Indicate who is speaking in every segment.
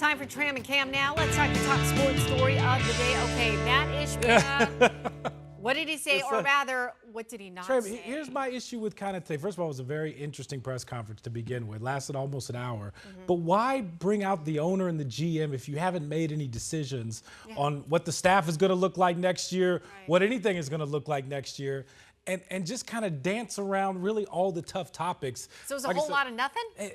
Speaker 1: Time for Tram and Cam now. Let's talk the top sports story of the day. Okay, Mat Ishbia. What did he say, or rather, what did he not say?
Speaker 2: Here's my issue with kind of today. First of all, it was a very interesting press conference to begin with. Lasted almost an hour. But why bring out the owner and the GM if you haven't made any decisions on what the staff is going to look like next year, what anything is going to look like next year, and just kind of dance around really all the tough topics.
Speaker 1: So it's a whole lot of nothing?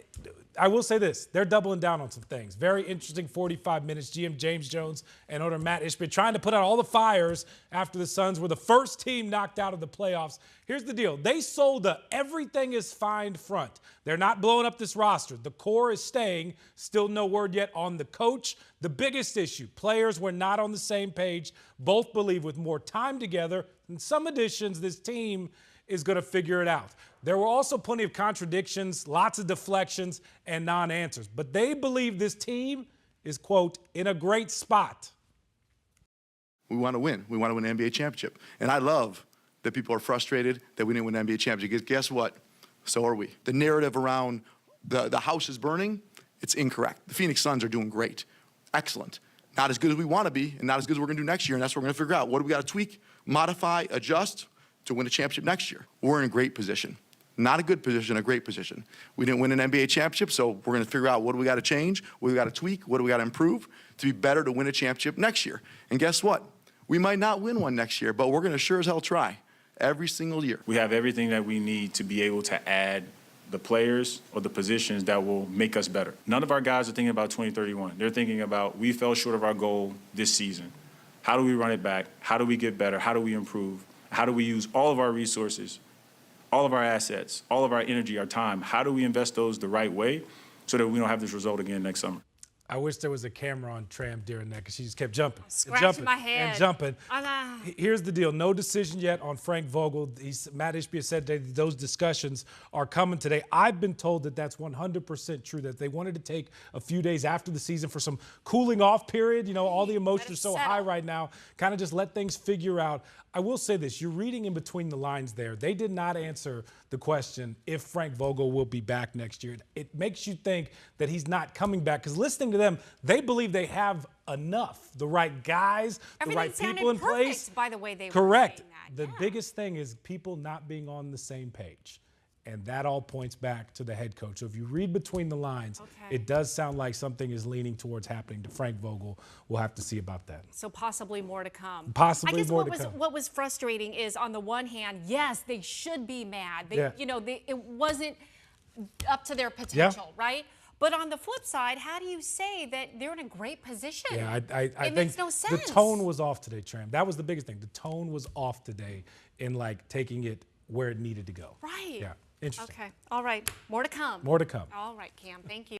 Speaker 2: I will say this. They're doubling down on some things. Very interesting 45 minutes. GM James Jones and owner Mat Ishbia trying to put out all the fires after the Suns were the first team knocked out of the playoffs. Here's the deal. They sold a everything is fine front. They're not blowing up this roster. The core is staying. Still no word yet on the coach. The biggest issue, players were not on the same page. Both believe with more time together and some additions, this team is going to figure it out. There were also plenty of contradictions, lots of deflections, and non-answers. But they believe this team is, quote, in a great spot.
Speaker 3: We want to win. We want to win an NBA championship. And I love that people are frustrated that we didn't win an NBA championship. Because guess what? So are we. The narrative around the house is burning, it's incorrect. The Phoenix Suns are doing great. Excellent. Not as good as we want to be, and not as good as we're going to do next year. And that's what we're going to figure out. What do we got to tweak, modify, adjust to win a championship next year? We're in a great position. Not a good position, a great position. We didn't win an NBA championship, so we're going to figure out what do we got to change, what do we got to tweak, what do we got to improve to be better to win a championship next year. And guess what? We might not win one next year, but we're going to sure as hell try every single year.
Speaker 4: We have everything that we need to be able to add the players or the positions that will make us better. None of our guys are thinking about 2031. They're thinking about, we fell short of our goal this season. How do we run it back? How do we get better? How do we improve? How do we use all of our resources, all of our assets, all of our energy, our time? How do we invest those the right way so that we don't have this result again next summer?
Speaker 2: I wish there was a camera on Tram during that because she just kept jumping.
Speaker 1: Scratching my head.
Speaker 2: And jumping. Here's the deal. No decision yet on Frank Vogel. Mat Ishbia said that those discussions are coming today. I've been told that that's 100% true, that they wanted to take a few days after the season for some cooling off period. You know, all the emotions are so high right now. Kind of just let things figure out. I will say this. You're reading in between the lines there. They did not answer the question if Frank Vogel will be back next year. It makes you think that he's not coming back because listening to them, they believe they have enough, the right guys, the right people in place.
Speaker 1: By the way, they
Speaker 2: correct.
Speaker 1: Were saying that.
Speaker 2: The biggest thing is people not being on the same page. And that all points back to the head coach. So if you read between the lines, it does sound like something is leaning towards happening to Frank Vogel. We'll have to see about that.
Speaker 1: So possibly more to come.
Speaker 2: Possibly more to come.
Speaker 1: What was frustrating is, on the one hand, yes, they should be mad. They, you know, it wasn't up to their potential, right? But on the flip side, how do you say that they're in a great position?
Speaker 2: Yeah, I
Speaker 1: think
Speaker 2: makes
Speaker 1: no sense.
Speaker 2: The tone was off today, Tram. That was the biggest thing. The tone was off today in like taking it where it needed to go.
Speaker 1: Right.
Speaker 2: Yeah. Interesting.
Speaker 1: Okay. All right. More to come.
Speaker 2: More to come.
Speaker 1: All right, Cam. Thank you.